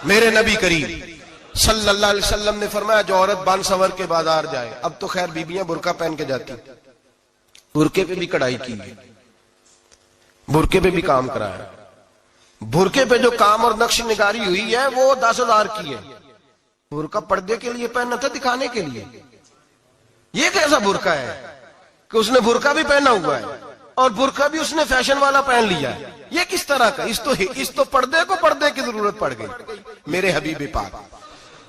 میرے نبی کریم صلی اللہ علیہ وسلم نے فرمایا جو عورت بن سور کے بازار جائے، اب تو خیر بیبیاں برقع پہن کے جاتی، برقعے پہ بھی کڑھائی کی ہے، برقعے پہ بھی کام کرایا، برقعے پہ جو کام اور نقش نگاری ہوئی ہے وہ 10,000 کی ہے۔ برقع پردے کے لیے پہننا تھا، دکھانے کے لیے۔ یہ کیسا برقع ہے کہ اس نے برقع بھی پہنا ہوا ہے اور برقع بھی اس نے فیشن والا پہن لیا ہے؟ یہ کس طرح کا؟ اس تو پردے کو پردے کی ضرورت پڑ گئی۔ میرے حبیب پاک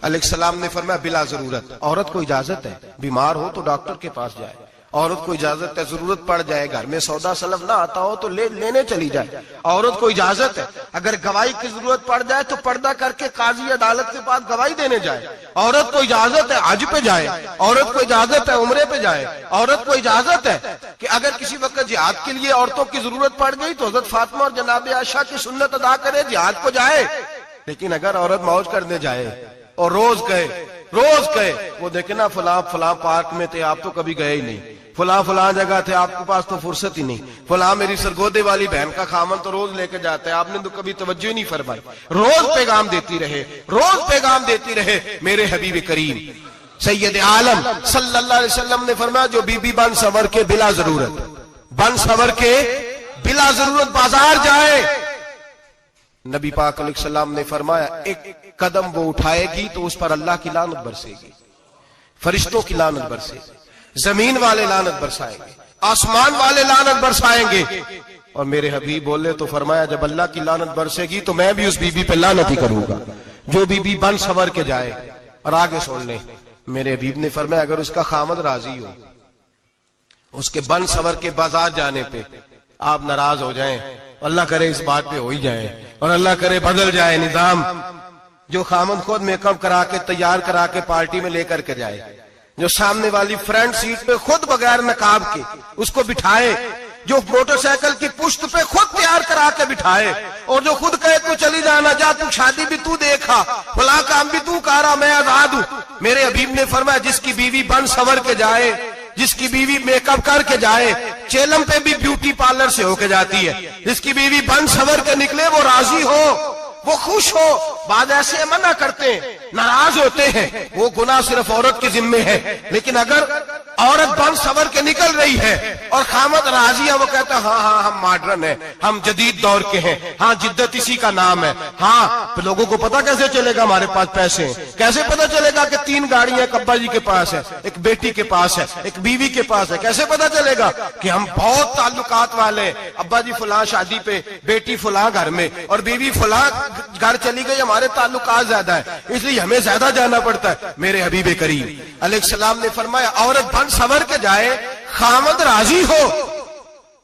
علیہ السلام نے فرمایا بلا ضرورت، عورت کو اجازت ہے، بیمار ہو تو ڈاکٹر کے پاس جائے، عورت کو اجازت ہے، ضرورت پڑ جائے، گھر میں سودا سلف نہ آتا ہو تو لینے چلی جائے، عورت کو اجازت ہے، اگر گواہی کی ضرورت پڑ جائے تو پردہ کر کے قاضی عدالت کے پاس گواہی دینے جائے، عورت کو اجازت ہے حج پہ جائے، عورت کو اجازت ہے عمرے پہ جائے، عورت کو اجازت ہے کہ اگر کسی وقت جہاد کے لیے عورتوں کی ضرورت پڑ گئی تو حضرت فاطمہ اور جناب عائشہ کی سنت ادا کرے، جہاد کو جائے۔ لیکن اگر عورت موج کرنے جائے اور روز گئے وہ دیکھیں نا فلاں پارک میں تھے، آپ تو کبھی گئے ہی نہیں، فلاں جگہ تھے، آپ کے پاس تو فرصت ہی نہیں، فلاں میری سرگودے والی بہن کا خامن تو روز لے کے جاتا ہے، آپ نے تو کبھی توجہ ہی نہیں فرمائی۔ روز پیغام دیتی رہے میرے حبیب کریم سید عالم صلی اللہ علیہ وسلم نے فرمایا جو بی بی بن سور کے بلا ضرورت بازار جائے، نبی پاک علیہ السلام نے فرمایا ایک قدم وہ اٹھائے گی تو اس پر اللہ کی لعنت برسے گی، فرشتوں کی لعنت برسے گی، زمین والے لعنت برسائیں گے، آسمان والے لعنت برسائیں گے۔ اور میرے حبیب بولے تو فرمایا جب اللہ کی لعنت برسے گی تو میں بھی اس بی بی پہ لعنت ہی کروں گا جو بی بی بن سور کے جائے۔ اور آگے سن لیں، میرے حبیب نے فرمایا اگر اس کا خامد راضی ہو، اس کے بن سور کے بازار جانے پہ آپ ناراض ہو جائیں، اللہ کرے اس بات پہ ہو ہی جائیں اور اللہ کرے بدل جائے نظام، جو خامد خود میک اپ کرا کے تیار کرا کے پارٹی میں لے کر کے جائے، جو سامنے والی فرنٹ سیٹ پہ خود بغیر نقاب کے اس کو بٹھائے، جو موٹر سائیکل کی پشت پہ خود تیار کرا کے بٹھائے، اور جو خود کہے تو چلی جانا، جا تو شادی بھی تو دیکھا، فلاں کام بھی تو کرا، میں آزاد ہوں۔ میرے حبیب نے فرمایا جس کی بیوی بن سور کے جائے، جس کی بیوی میک اپ کر کے جائے، چیلم پہ بھی بیوٹی پارلر سے ہو کے جاتی ہے، جس کی بیوی بن سور کے نکلے وہ راضی ہو، وہ خوش ہو۔ بعض ایسے منع کرتے ہیں، ناراض ہوتے ہیں، وہ گناہ صرف عورت کے ذمے ہے، لیکن اگر عورت بن سور کے نکل رہی ہے اور خامد راضی ہے، وہ کہتا ہے ہاں ہم ماڈرن ہیں، ہم جدید دور کے ہیں، ہاں جدت اسی کا نام ہے، ہاں لوگوں کو پتا کیسے چلے گا ہمارے پاس پیسے ہیں، کیسے پتا چلے گا کہ 3 گاڑیاں ایک ابا جی کے پاس ہے، ایک بیٹی کے پاس ہے، ایک بیوی کے پاس ہے، کیسے پتا چلے گا کہ ہم بہت تعلقات والے ہیں، ابا جی فلاں شادی پہ، بیٹی فلاں گھر میں اور بیوی فلاں گھر چلی گئی، ہمارے تعلقات زیادہ ہے اس لیے ہمیں زیادہ جانا پڑتا ہے۔ میرے حبیب کریم علیہ السلام نے فرمایا عورت بن سور کے جائے، خامد راضی ہو،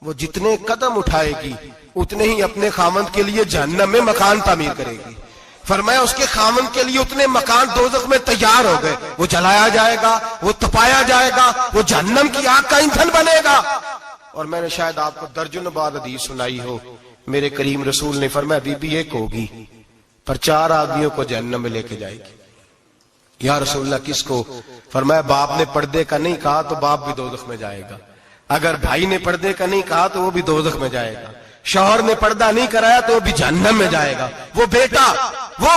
وہ جتنے قدم اٹھائے گی اتنے ہی اپنے خامد کے لیے جہنم میں مکان تعمیر کرے گی۔ فرمایا اس کے خامد کے لیے اتنے مکان دوزخ میں تیار ہو گئے، وہ جلایا جائے گا، وہ تپایا جائے گا، وہ جہنم کی آگ کا ایندھن بنے گا۔ اور میں نے شاید آپ کو درجن بعد حدیث سنائی ہو، میرے کریم رسول نے فرمایا بی بی ایک ہوگی پر 4 آدمیوں کو جہنم میں لے کے جائے گی۔ یا رسول اللہ کس کو؟ فرمایا باپ نے پردے کا نہیں کہا تو باپ بھی دوزخ میں جائے گا، اگر بھائی نے پردے کا نہیں کہا تو وہ بھی دوزخ میں جائے گا، شوہر نے پردہ نہیں کرایا تو وہ بھی جہنم میں جائے گا۔ وہ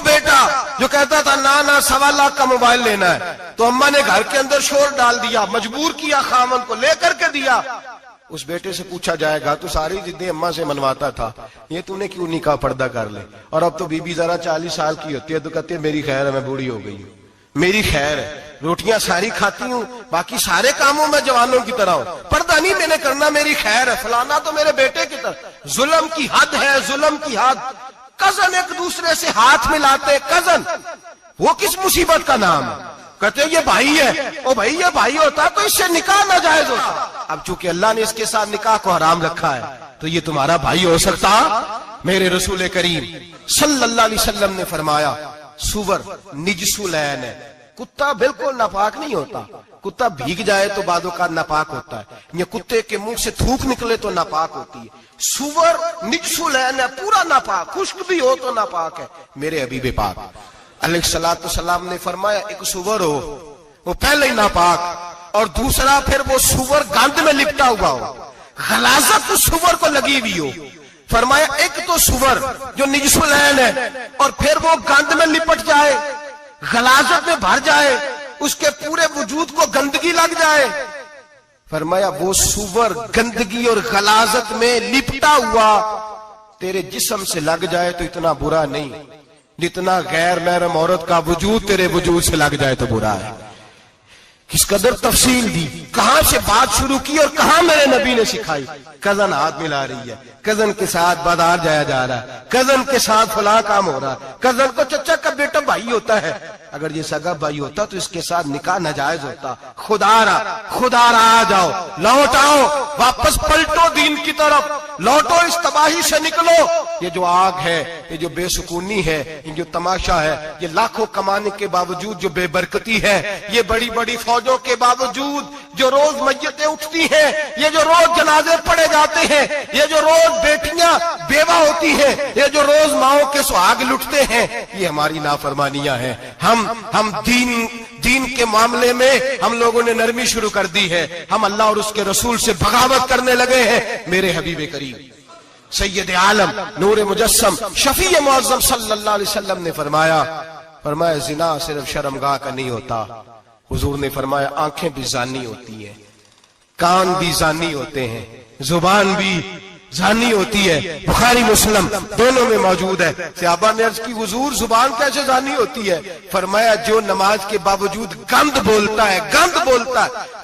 بیٹا جو کہتا تھا نا 1.25 لاکھ کا موبائل لینا ہے تو اماں نے گھر کے اندر شور ڈال دیا، مجبور کیا خامن کو، لے کر کے دیا، اس بیٹے سے پوچھا جائے گا تو ساری ضدیں اماں سے منواتا تھا، یہ تو نے کیوں نکاح پردہ کر لے؟ اور اب تو بی بی ذرا 40 سال کی ہوتی ہے تو کہتے ہیں میری خیر ہے میں بوڑھی ہو گئی ہوں، میری خیر ہے، روٹیاں ساری کھاتی ہوں، باقی سارے کاموں میں جوانوں کی طرح ہوں، پردہ نہیں میں نے کرنا، میری خیر ہے، فلانا تو میرے بیٹے کی طرح۔ ظلم کی حد ہے، ظلم کی حد۔ کزن ایک دوسرے سے ہاتھ ملاتے، کزن، وہ کس مصیبت کا نام ہے؟ کہتے ہیں یہ بھائی ہے، او بھائی یہ بھائی ہوتا تو اس سے نکاح ناجائز ہوتا، اب چونکہ اللہ نے اس کے ساتھ نکاح کو حرام رکھا ہے تو یہ تمہارا بھائی ہو سکتا؟ میرے رسول کریم صلی اللہ علیہ وسلم نے فرمایا سور نجسولین ہے، کتا بالکل ناپاک نہیں ہوتا، کتا بھیگ جائے تو بعد اوقات ناپاک ہوتا ہے، یا کتے کے منہ سے تھوک نکلے تو ناپاک ہوتی ہے، سور نجسولین ہے، پورا ناپاک، خشک بھی ہو تو ناپاک ہے۔ میرے حبیب پاک علیہ السلام نے فرمایا ایک سور ہو وہ پہلے ہی ناپاک، اور دوسرا پھر وہ سور گند میں لپٹا ہوا ہو، غلاظت اس سور کو لگی ہوئی ہو، فرمایا ایک تو سور جو نجس العین ہے اور پھر وہ گند میں لپٹ جائے، غلاظت میں بھر جائے، اس کے پورے وجود کو گندگی لگ جائے. فرمایا وہ سور گندگی اور غلاظت میں لپٹا ہوا تیرے جسم سے لگ جائے تو اتنا برا نہیں جتنا غیر محرم عورت کا وجود تیرے وجود سے لگ جائے تو برا ہے. کس قدر تفصیل دی، کہاں سے بات شروع کی اور کہاں میرے نبی نے سکھائی. کزن ہاتھ ملا رہی ہے، کزن کے ساتھ بازار جایا جا رہا ہے، کزن کے ساتھ فلاں کام ہو رہا ہے، کزن کو چچا کا بیٹا بھائی ہوتا ہے. اگر یہ سگا بھائی ہوتا تو اس کے ساتھ نکاح ناجائز ہوتا. خدا را آ جاؤ، لوٹ آؤ، واپس پلٹو دین کی طرف، لوٹو اس تباہی سے نکلو. یہ جو آگ ہے، یہ جو بے سکونی ہے، یہ جو تماشا ہے، یہ لاکھوں کمانے کے باوجود جو بے برکتی ہے، یہ بڑی بڑی فوجوں کے باوجود جو روز میتیں اٹھتی ہیں، یہ جو روز جنازے پڑے جاتے ہیں، یہ جو روز بیٹیاں بیوہ ہوتی ہیں، یہ جو روز ماؤں کے سہاگ لٹتے ہیں، یہ ہماری نافرمانیاں ہیں. ہم دین کے معاملے میں ہم لوگوں نے نرمی شروع کر دی ہے. ہم اللہ اور اس کے رسول سے بغاوت کرنے لگے ہیں. میرے حبیب کریم سید عالم نور مجسم شفیع معظم صلی اللہ علیہ وسلم نے فرمایا زنا صرف شرمگاہ کا نہیں ہوتا. حضور نے فرمایا آنکھیں بھی زانی ہوتی ہیں، کان بھی زانی ہوتے ہیں، زبان بھی زانی ہوتی ہے. بخاری مسلم دونوں میں موجود ہے. صحابہ نے عرض کی حضور زبان کیسے زانی ہوتی ہے؟ فرمایا جو نماز کے باوجود گند بولتا ہے،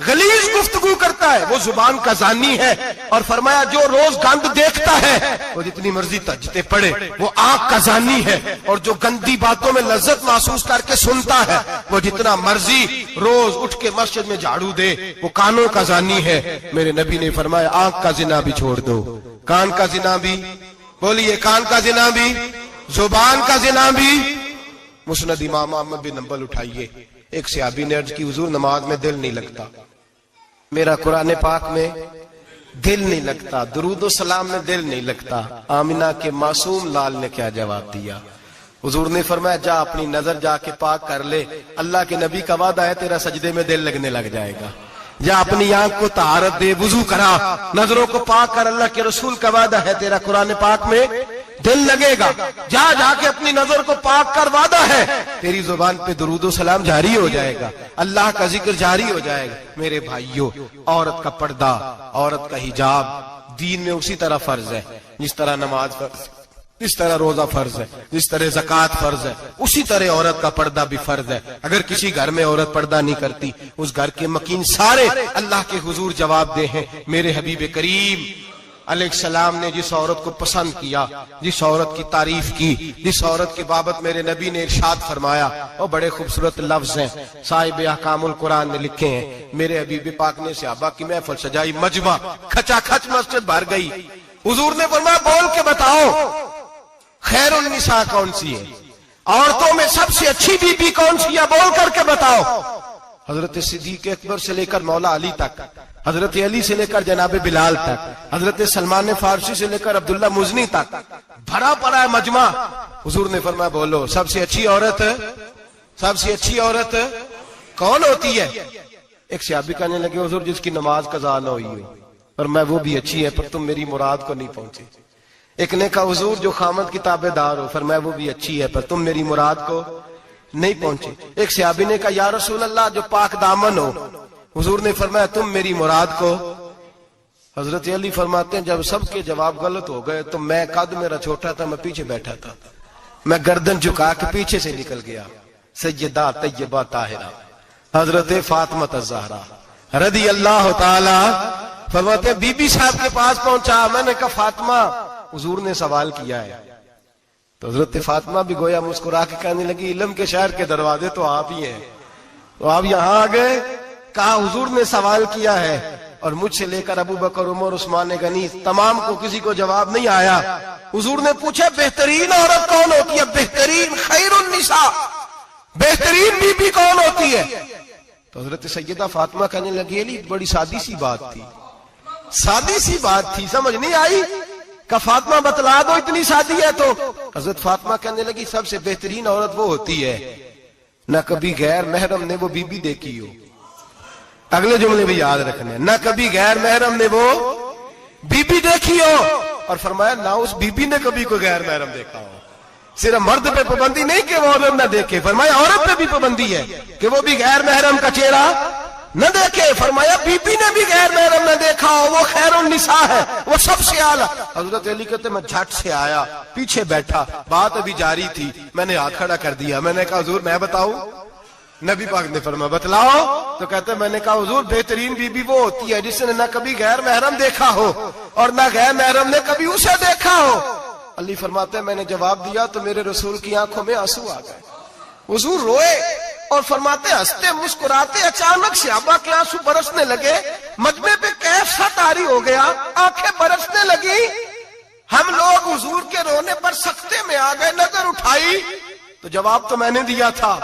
غلیظ گفتگو کرتا ہے، وہ زبان کا زانی ہے. اور فرمایا جو روز گند دیکھتا ہے وہ جتنی مرضی تہجدیں پڑھے وہ آنکھ کا زانی ہے. اور جو گندی باتوں میں لذت محسوس کر کے سنتا ہے وہ جتنا مرضی روز اٹھ کے مسجد میں جھاڑو دے وہ کانوں کا زانی ہے. میرے نبی نے فرمایا آنکھ کا زنا بھی چھوڑ دو، کان کا زنا بھی، بولیے کان کا زنا بھی، زبان کا زنا بھی. مسند امام احمد بن حنبل اٹھائیے. ایک صحابی نے عرض کی حضور نماز میں دل نہیں لگتا، میرا قرآن پاک میں دل نہیں لگتا، درود و سلام میں دل نہیں لگتا. آمنہ کے معصوم لال نے کیا جواب دیا؟ حضور نے فرمایا جا اپنی نظر جا کے پاک کر لے، اللہ کے نبی کا وعدہ ہے تیرا سجدے میں دل لگنے لگ جائے گا. جا اپنی آنکھ کو طہارت دے، وضو کرا، نظروں کو پاک کر، اللہ کے رسول کا وعدہ ہے تیرا قرآن پاک میں دل لگے گا. جا کے اپنی نظر کو پاک کر، وعدہ ہے تیری زبان پہ درود و سلام جاری ہو جائے گا، اللہ کا ذکر جاری ہو جائے گا. میرے بھائیوں، عورت کا پردہ، عورت کا حجاب دین میں اسی طرح فرض ہے جس طرح نماز فرض، جس طرح روزہ فرض ہے، جس طرح زکوٰۃ فرض ہے، اسی طرح عورت کا پردہ بھی فرض ہے. اگر کسی گھر میں عورت پردہ نہیں کرتی اس گھر کے مکین سارے اللہ کے حضور جواب دے ہیں. میرے حبیب کریم علیہ السلام نے جس عورت کو پسند کیا، جس عورت کی تعریف کی، جس عورت کی بابت میرے نبی نے ارشاد فرمایا، وہ بڑے خوبصورت لفظ ہیں، صاحب احکام القرآن نے لکھے ہیں. میرے حبیب پاک نے صحابہ کی محفل سجائی، مجمع کھچا کھچ مسجد بھر گئی. حضور نے فرمایا بول کے بتاؤ خیر النساء کون سی ہے، عورتوں میں سب سے اچھی بی بی کون سی ہے، بول کر کے بتاؤ. حضرت صدیق اکبر سے لے کر مولا علی تک، حضرت علی سے لے کر جناب بلال تک، حضرت سلمان فارسی سے لے کر عبداللہ مزنی تک بھرا پڑا ہے مجمع. حضور نے فرمایا بولو سب سے اچھی عورت کون ہوتی ہے؟ ایک صحابی کہنے لگے حضور جس کی نماز قضا نہ ہوئی ہو. پر میں وہ بھی اچھی ہے پر تم میری مراد کو نہیں پہنچے. ایک نے کہا حضور جو خامد کی تابع دار ہو، فرمایا وہ بھی اچھی ہے پر تم میری مراد کو نہیں پہنچے. ایک صحابی نے کہا یا رسول اللہ جو پاک دامن ہو. حضور نے فرمایا تم میری مراد کو. حضرت علی فرماتے ہیں جب سب کے جواب غلط ہو گئے تو میں، قد میرا چھوٹا تھا، میں پیچھے بیٹھا تھا، میں گردن جھکا کے پیچھے سے نکل گیا. سیدہ طیبہ طاہرہ حضرت فاطمہ الزہرا رضی اللہ تعالی فرماتے بی بی صاحب کے پاس پہنچا. میں نے کہا فاطمہ حضور نے سوال کیا ہے. تو حضرت فاطمہ بھی گویا مسکرا کے کہنے لگی علم کے شہر کے دروازے تو آپ ہی ہیں، تو آپ یہاں آ گئے. کہا حضور نے سوال کیا ہے اور مجھ سے لے کر ابو بکر عمر عثمان غنی تمام کو کسی کو جواب نہیں آیا. حضور نے پوچھا بہترین عورت کون ہوتی ہے، بہترین خیر النساء، بہترین بی بی کون ہوتی ہے؟ تو حضرت سیدہ فاطمہ کہنے لگی علی بڑی سادی سی بات تھی، سمجھ نہیں آئی؟ کہ فاطمہ بتلا دو اتنی سادی ہے. تو حضرت فاطمہ کہنے لگی سب سے بہترین عورت وہ ہوتی ہے نہ کبھی غیر محرم نے وہ بی بی دیکھی ہو. اگلے جملے بھی یاد رکھنے، نہ کبھی غیر محرم نے وہ بی بی دیکھی ہو اور فرمایا نہ اس بی بی نے کبھی کوئی غیر محرم دیکھا ہو. صرف مرد پہ پابندی نہیں کہ وہ عورت نہ دیکھے، فرمایا عورت پہ بھی پابندی ہے کہ وہ بھی غیر محرم کا چہرہ نہ دیکھے. فرمایا بی بی نے بھی غیر محرم نہ دیکھا ہو، وہ خیر النساء ہے، وہ سب سے اعلیٰ. حضرت علی کہتے میں جھٹ سے آیا، پیچھے بیٹھا، بات ابھی جاری تھی، میں نے ہاتھ کھڑا کر دیا. میں نے کہا حضور میں بتاؤں؟ نبی پاک نے فرمایا بتلاؤ. تو کہتے میں نے کہا حضور بہترین بی بی وہ ہوتی ہے جس نے نہ کبھی غیر محرم دیکھا ہو اور نہ غیر محرم نے کبھی اسے دیکھا ہو. علی فرماتے ہیں میں نے جواب دیا تو میرے رسول کی آنکھوں میں آنسو آ گئے. حضور روئے اور فرماتے ہنستے مسکراتے اچانک صحابہ کے آنسو برسنے لگے. مجمع پہ کیف سا طاری ہو گیا، آنکھیں برسنے لگی. ہم لوگ حضور کے رونے پر سکتے میں آ گئے. نظر اٹھائی تو جواب تو میں نے دیا تھا،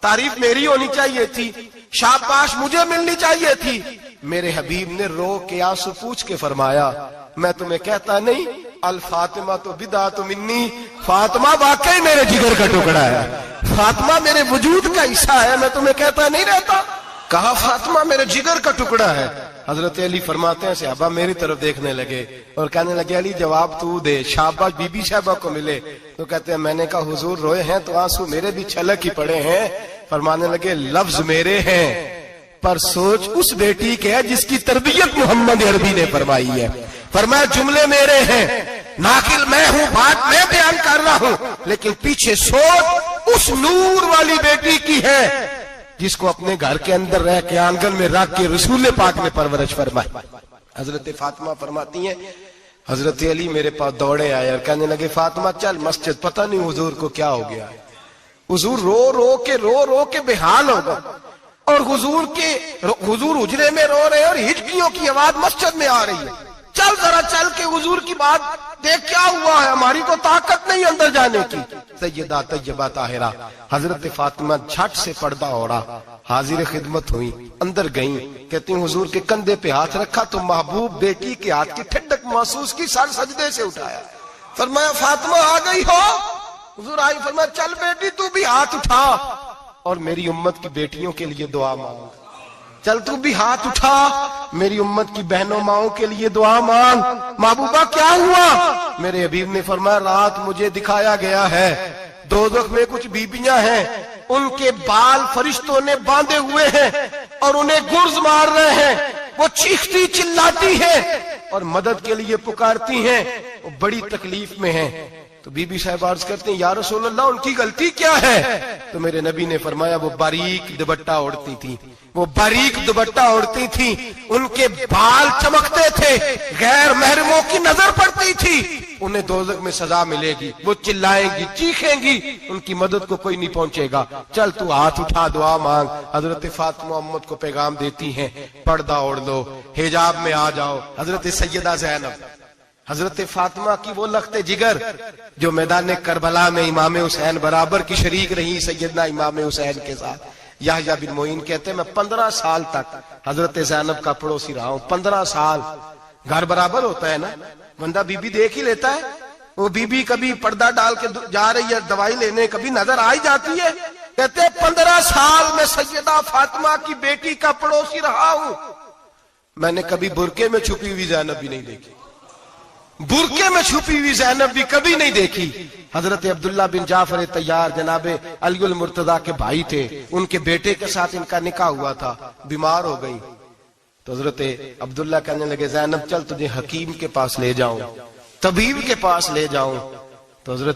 تعریف میری ہونی چاہیے تھی، شاباش مجھے ملنی چاہیے تھی. میرے حبیب نے رو کے آنسو پوچھ کے فرمایا میں تمہیں کہتا نہیں الفاطمہ تو بدعت منی، فاطمہ واقعی میرے جگر کا ٹکڑا ہے، فاطمہ میرے وجود کا حصہ ہے، میں تمہیں کہتا نہیں رہتا. کہا فاطمہ میرے جگر کا ٹکڑا ہے. حضرت علی فرماتے ہیں صحابہ میری طرف دیکھنے لگے اور کہنے لگے علی جواب تو دے، شاباش بی بی صاحبہ کو ملے. تو کہتے ہیں میں نے کہا حضور روئے ہیں تو آنسو میرے بھی چھلک ہی پڑے ہیں. فرمانے لگے لفظ میرے ہیں پر سوچ اس بیٹی کے ہے جس کی تربیت محمد عربی نے فرمائی ہے. فرمایا جملے میرے ہیں، ناقل میں ہوں، بات میں بیان کر رہا ہوں، لیکن پیچھے سوچ اس نور والی بیٹی کی ہے جس کو اپنے گھر کے اندر رہ کے آنگن میں رکھ کے رسول پاک نے پرورش فرمائی. حضرت فاطمہ فرماتی ہیں حضرت علی میرے پاس دوڑے آئے اور کہنے لگے فاطمہ چل مسجد، پتہ نہیں حضور کو کیا ہو گیا. حضور رو رو کے بحال ہو گئے اور حضور حجرے میں رو رہے اور ہچکیوں کی آواز مسجد میں آ رہی ہے. چل ذرا چل کے حضور کی بات دیکھ کیا ہوا ہے، ہماری کو طاقت نہیں اندر جانے کی. سیدہ طیبہ طاہرہ حضرت فاطمہ جھٹ سے پردہ اوڑا، حاضر خدمت ہوئی، اندر گئیں. کہتی ہیں حضور کے کندھے پہ ہاتھ رکھا تو محبوب بیٹی کے ہاتھ کی ٹھنڈک محسوس کی، سر سجدے سے اٹھایا. فرمایا فاطمہ آ گئی ہو؟ حضور آئی. فرمایا چل بیٹی تو بھی ہاتھ اٹھا اور میری امت کی بیٹیوں کے لیے دعا مانگ. چل تو بھی ہاتھ اٹھا میری امت کی بہنوں ماؤں کے لیے دعا مانگ. محبوبہ کیا ہوا؟ میرے حبیب نے فرمایا رات مجھے دکھایا گیا ہے دوزخ میں کچھ بیبیاں ہیں، ان کے بال فرشتوں نے باندھے ہوئے ہیں اور انہیں گرز مار رہے ہیں. وہ چیختی چلاتی ہیں اور مدد کے لیے پکارتی ہیں، وہ بڑی تکلیف میں ہیں. تو بی بی صاحب عرض کرتے ہیں یا رسول اللہ ان کی غلطی کیا ہے؟ تو میرے نبی نے فرمایا وہ باریک دوپٹہ اوڑھتی تھی، وہ باریک دوپٹہ اوڑھتی تھی، ان کے بال چمکتے تھے، غیر محرموں کی نظر پڑتی تھی، انہیں دوزخ میں سزا ملے گی، وہ چلائیں گی چیخیں گی، ان کی مدد کو کوئی نہیں پہنچے گا. چل تو ہاتھ اٹھا دعا مانگ. حضرت فاطمہ امت کو پیغام دیتی ہیں پردہ اوڑھ لو، حجاب میں آ جاؤ. حضرت سیدہ زینب حضرت فاطمہ کی وہ لخت جگر جو میدان کربلا میں امام حسین برابر کی شریک رہی سیدنا امام حسین کے ساتھ. یحییٰ بن معین کہتے ہیں میں 15 سال تک حضرت زینب کا پڑوسی رہا ہوں. 15 سال گھر برابر ہوتا ہے نا، بندہ بی بی دیکھ ہی لیتا ہے. وہ بی بی کبھی پردہ ڈال کے جا رہی ہے دوائی لینے، کبھی نظر آئی جاتی ہے. کہتے ہیں 15 سال میں سیدہ فاطمہ کی بیٹی کا پڑوسی رہا ہوں. میں نے کبھی برقعے میں چھپی ہوئی زینب بھی نہیں دیکھی، برقعے میں چھپی ہوئی زینب بھی کبھی نہیں دیکھی. حضرت عبداللہ بن جعفر طیار جناب علی المرتضیٰ کے بھائی تھے، ان کے بیٹے کے ساتھ ان کا نکاح ہوا تھا، بیمار ہو گئی. تو حضرت عبداللہ کہنے لگے زینب چل تجھے حکیم کے پاس لے جاؤں، طبیب کے پاس لے جاؤں. تو حضرت